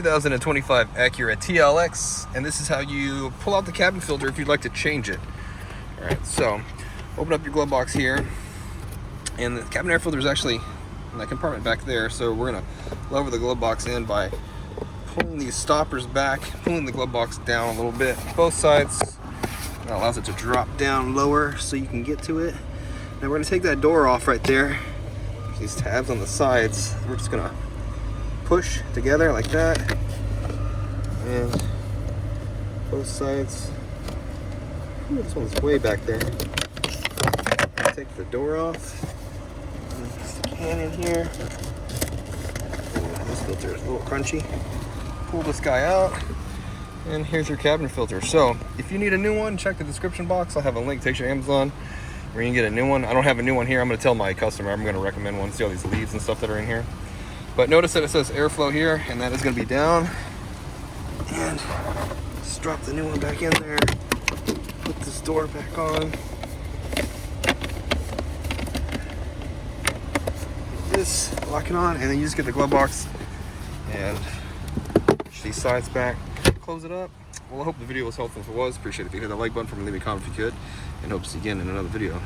2025 Acura TLX, and this is how you pull out the cabin filter if you'd like to change it. Alright, so open up your glove box here, and the cabin air filter is actually in that compartment back there, so we're going to lower the glove box in by pulling these stoppers back, pulling the glove box down a little bit, both sides. That allows it to drop down lower so you can get to it. Now we're going to take that door off right there. These tabs on the sides, we're just going to push together like that, and both sides. Ooh, this one's way back there. Take the door off, stick the can in here. Ooh, this filter is a little crunchy. Pull this guy out, and here's your cabin filter. So if you need a new one, check the description box. I'll have a link, takes you to Amazon where you can get a new one. I don't have a new one here. I'm going to tell my customer I'm going to recommend one. See all these leaves and stuff that are in here. But notice that it says airflow here, and that is going to be down. And just drop the new one back in there. Put this door back on. This, lock it on, and then you just get the glove box and push these sides back. Close it up. Well, I hope the video was helpful. If it was, appreciate it if you hit the like button for me, leave me a comment if you could, and hope to see you again in another video.